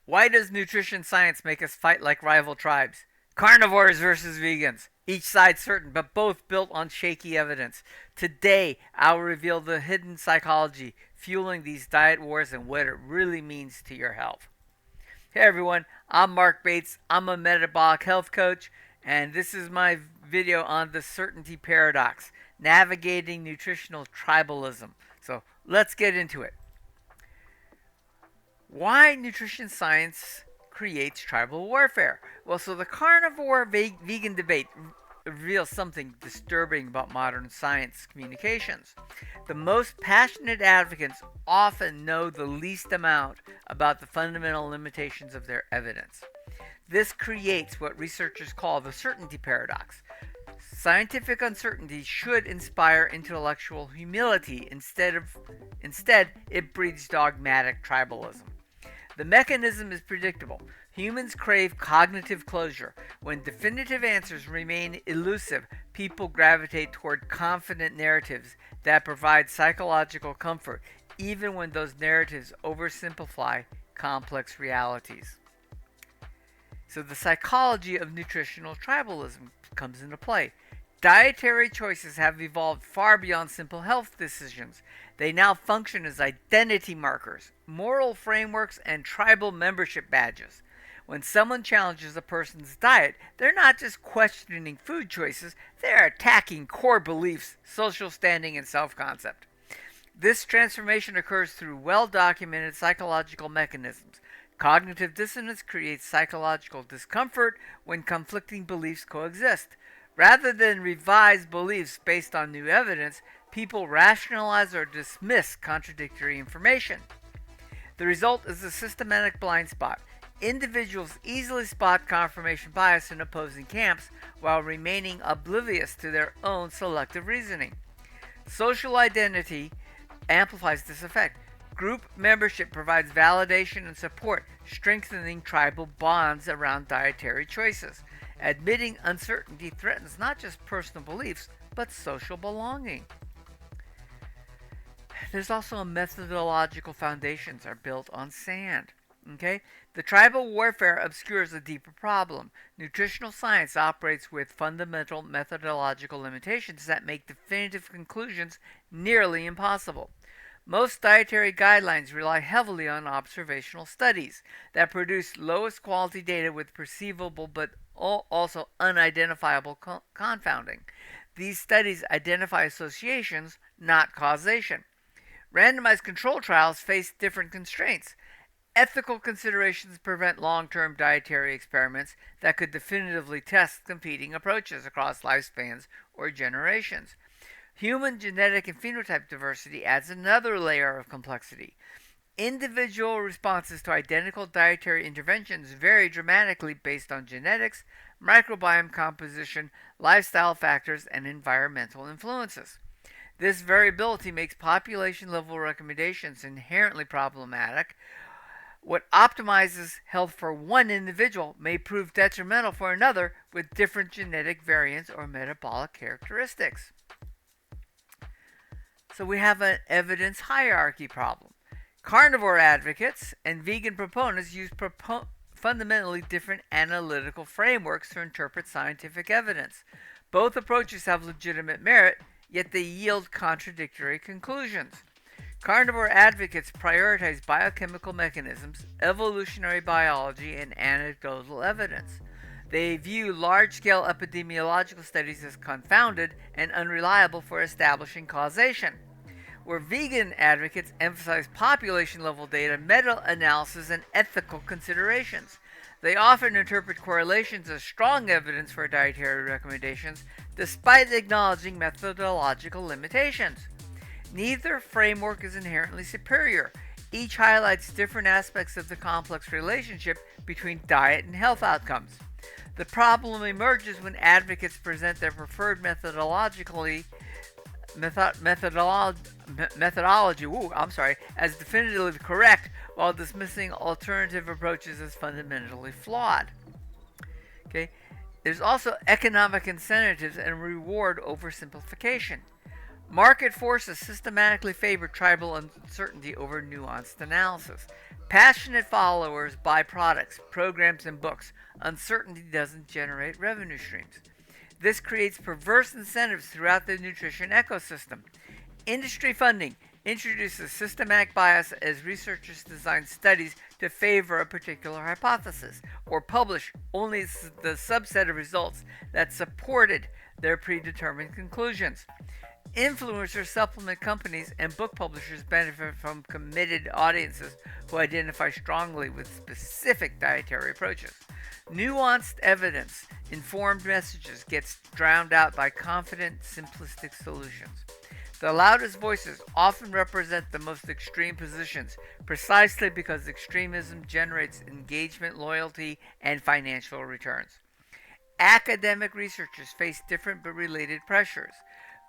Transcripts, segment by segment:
Why does nutrition science make us fight like rival tribes? Carnivores versus vegans. Each side certain, but both built on shaky evidence. Today, I'll reveal the hidden psychology fueling these diet wars and what it really means to your health. Hey everyone, I'm Mark Bates. I'm a metabolic health coach, and this is my video on the certainty paradox, navigating nutritional tribalism. So let's get into it. Why nutrition science creates tribal warfare? Well, so the carnivore vegan debate reveals something disturbing about modern science communications. The most passionate advocates often know the least amount about the fundamental limitations of their evidence. This creates what researchers call the certainty paradox. Scientific uncertainty should inspire intellectual humility. Instead, it breeds dogmatic tribalism. The mechanism is predictable. Humans crave cognitive closure. When definitive answers remain elusive, people gravitate toward confident narratives that provide psychological comfort, even when those narratives oversimplify complex realities. So the psychology of nutritional tribalism comes into play. Dietary choices have evolved far beyond simple health decisions. They now function as identity markers, moral frameworks, and tribal membership badges. When someone challenges a person's diet, they're not just questioning food choices, they're attacking core beliefs, social standing, and self concept. This transformation occurs through well documented psychological mechanisms. Cognitive dissonance creates psychological discomfort when conflicting beliefs coexist. Rather than revise beliefs based on new evidence, people rationalize or dismiss contradictory information. The result is a systematic blind spot. Individuals easily spot confirmation bias in opposing camps while remaining oblivious to their own selective reasoning. Social identity amplifies this effect. Group membership provides validation and support, strengthening tribal bonds around dietary choices. Admitting uncertainty threatens not just personal beliefs, but social belonging. There's also a methodological foundations are built on sand. Okay? The tribal warfare obscures a deeper problem. Nutritional science operates with fundamental methodological limitations that make definitive conclusions nearly impossible. Most dietary guidelines rely heavily on observational studies that produce lowest quality data with perceivable but also unidentifiable confounding. These studies identify associations, not causation. Randomized control trials face different constraints. Ethical considerations prevent long-term dietary experiments that could definitively test competing approaches across lifespans or generations. Human genetic and phenotype diversity adds another layer of complexity. Individual responses to identical dietary interventions vary dramatically based on genetics, microbiome composition, lifestyle factors, and environmental influences. This variability makes population level recommendations inherently problematic. What optimizes health for one individual may prove detrimental for another with different genetic variants or metabolic characteristics. So we have an evidence hierarchy problem. Carnivore advocates and vegan proponents use fundamentally different analytical frameworks to interpret scientific evidence. Both approaches have legitimate merit, yet they yield contradictory conclusions. Carnivore advocates prioritize biochemical mechanisms, evolutionary biology, and anecdotal evidence. They view large-scale epidemiological studies as confounded and unreliable for establishing causation, where vegan advocates emphasize population-level data, meta-analysis, and ethical considerations. They often interpret correlations as strong evidence for dietary recommendations, despite acknowledging methodological limitations. Neither framework is inherently superior. Each highlights different aspects of the complex relationship between diet and health outcomes. The problem emerges when advocates present their preferred methodology as definitively correct while dismissing alternative approaches as fundamentally flawed. Okay? There's also economic incentives and reward oversimplification. Market forces systematically favor tribal uncertainty over nuanced analysis. Passionate followers buy products, programs, and books. Uncertainty doesn't generate revenue streams. This creates perverse incentives throughout the nutrition ecosystem. Industry funding introduces systematic bias as researchers design studies to favor a particular hypothesis or publish only the subset of results that supported their predetermined conclusions. Influencer supplement companies and book publishers benefit from committed audiences who identify strongly with specific dietary approaches. Nuanced evidence informed messages gets drowned out by confident, simplistic solutions. The loudest voices often represent the most extreme positions, precisely because extremism generates engagement, loyalty, and financial returns. Academic researchers face different but related pressures.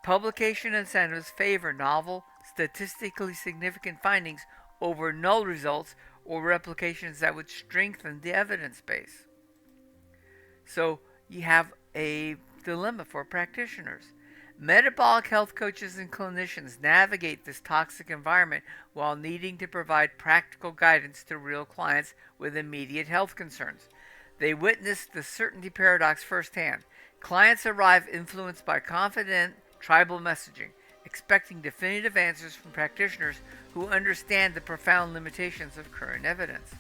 Publication incentives favor novel, statistically significant findings over null results or replications that would strengthen the evidence base. So you have a dilemma for practitioners. Metabolic health coaches and clinicians navigate this toxic environment while needing to provide practical guidance to real clients with immediate health concerns. They witness the certainty paradox firsthand. Clients arrive influenced by confident tribal messaging, expecting definitive answers from practitioners who understand the profound limitations of current evidence.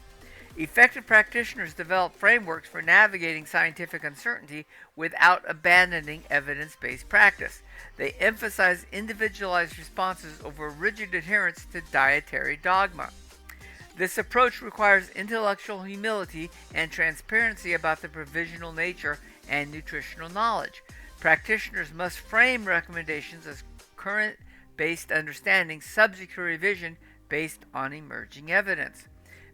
Effective practitioners develop frameworks for navigating scientific uncertainty without abandoning evidence based practice. They emphasize individualized responses over rigid adherence to dietary dogma. This approach requires intellectual humility and transparency about the provisional nature and nutritional knowledge. Practitioners must frame recommendations as current based understanding subject to revision based on emerging evidence.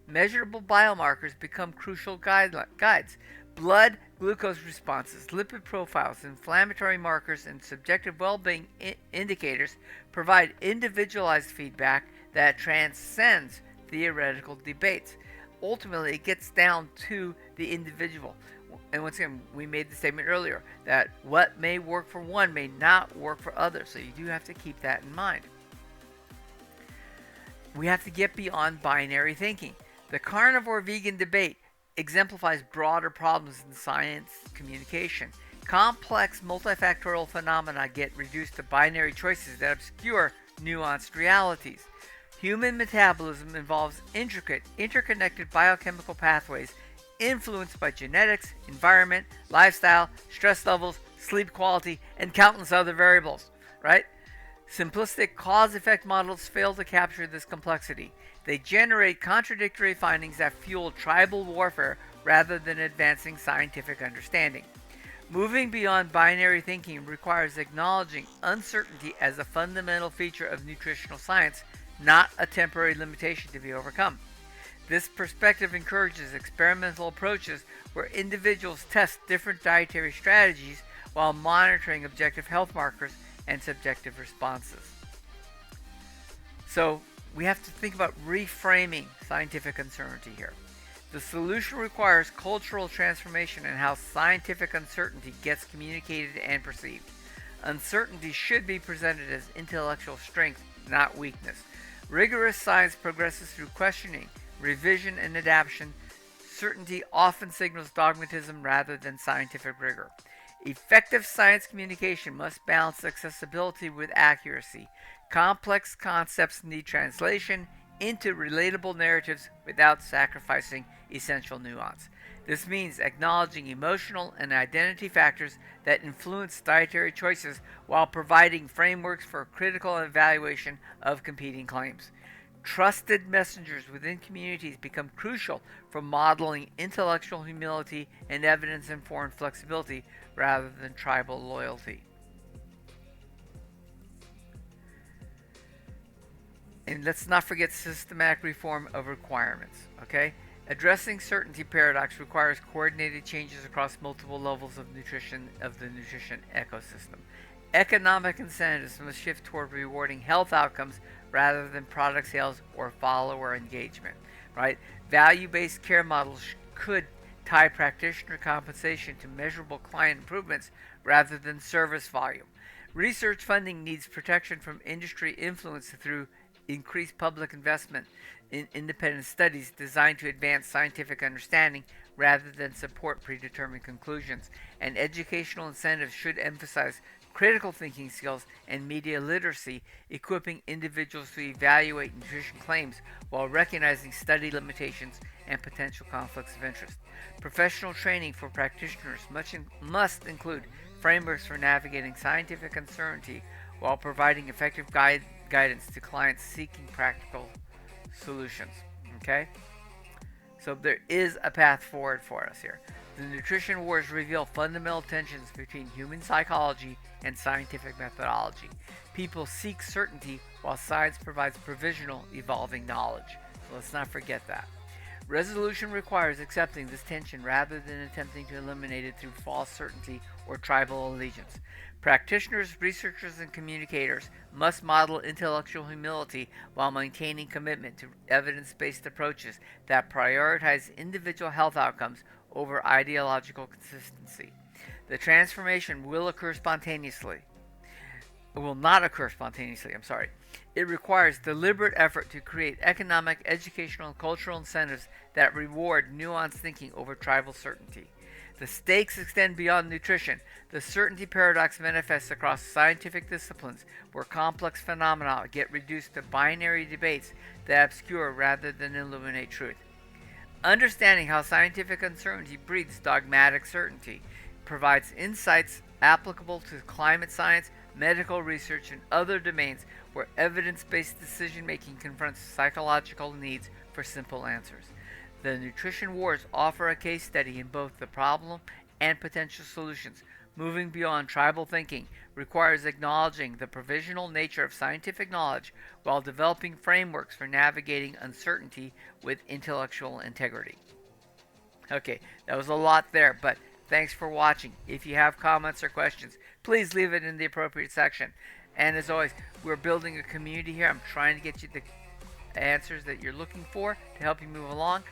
Measurable biomarkers become crucial guides. Blood glucose responses, lipid profiles, inflammatory markers, and subjective well being indicators provide individualized feedback that transcends theoretical debates. Ultimately, it gets down to the individual. And once again, we made the statement earlier that what may work for one may not work for others. So you do have to keep that in mind. We have to get beyond binary thinking. The carnivore vegan debate exemplifies broader problems in science communication. Complex multifactorial phenomena get reduced to binary choices that obscure nuanced realities. Human metabolism involves intricate, interconnected biochemical pathways influenced by genetics, environment, lifestyle, stress levels, sleep quality, and countless other variables, right? Simplistic cause-effect models fail to capture this complexity. They generate contradictory findings that fuel tribal warfare rather than advancing scientific understanding. Moving beyond binary thinking requires acknowledging uncertainty as a fundamental feature of nutritional science, not a temporary limitation to be overcome. This perspective encourages experimental approaches where individuals test different dietary strategies while monitoring objective health markers and subjective responses. So we have to think about reframing scientific uncertainty here. The solution requires cultural transformation in how scientific uncertainty gets communicated and perceived. Uncertainty should be presented as intellectual strength, not weakness. Rigorous science progresses through questioning, revision, and adaptation. Certainty often signals dogmatism rather than scientific rigor. Effective science communication must balance accessibility with accuracy. Complex concepts need translation into relatable narratives without sacrificing essential nuance. This means acknowledging emotional and identity factors that influence dietary choices while providing frameworks for critical evaluation of competing claims. Trusted messengers within communities become crucial for modeling intellectual humility and evidence-informed flexibility rather than tribal loyalty. And let's not forget systematic reform of requirements, okay? Addressing certainty paradox requires coordinated changes across multiple levels of the nutrition ecosystem. Economic incentives must shift toward rewarding health outcomes rather than product sales or follower engagement, right? Value-based care models could tie practitioner compensation to measurable client improvements rather than service volume. Research funding needs protection from industry influence through increase public investment in independent studies designed to advance scientific understanding rather than support predetermined conclusions. And educational incentives should emphasize critical thinking skills and media literacy, equipping individuals to evaluate nutrition claims while recognizing study limitations and potential conflicts of interest. Professional training for practitioners must include frameworks for navigating scientific uncertainty while providing effective guidance to clients seeking practical solutions. Okay? So there is a path forward for us here. The nutrition wars reveal fundamental tensions between human psychology and scientific methodology. People seek certainty while science provides provisional, evolving knowledge. So let's not forget that. Resolution requires accepting this tension rather than attempting to eliminate it through false certainty or tribal allegiance. Practitioners, researchers, and communicators must model intellectual humility while maintaining commitment to evidence based approaches that prioritize individual health outcomes over ideological consistency. The transformation will occur spontaneously. It will not occur spontaneously, I'm sorry. It requires deliberate effort to create economic, educational, and cultural incentives that reward nuanced thinking over tribal certainty. The stakes extend beyond nutrition. The certainty paradox manifests across scientific disciplines where complex phenomena get reduced to binary debates that obscure rather than illuminate truth. Understanding how scientific uncertainty breeds dogmatic certainty provides insights applicable to climate science, medical research, and other domains where evidence-based decision-making confronts psychological needs for simple answers. The nutrition wars offer a case study in both the problem and potential solutions. Moving beyond tribal thinking requires acknowledging the provisional nature of scientific knowledge while developing frameworks for navigating uncertainty with intellectual integrity. Okay, that was a lot there, but thanks for watching. If you have comments or questions, please leave it in the appropriate section. And as always, we're building a community here. I'm trying to get you the answers that you're looking for to help you move along.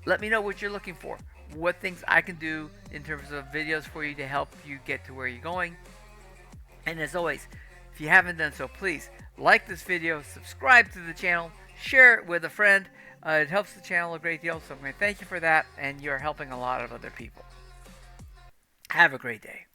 Let me know what you're looking for, what things I can do in terms of videos for you to help you get to where you're going. And as always, if you haven't done so, please like this video, subscribe to the channel, share it with a friend. It helps the channel a great deal, so I'm going to thank you for that, and you're helping a lot of other people. Have a great day.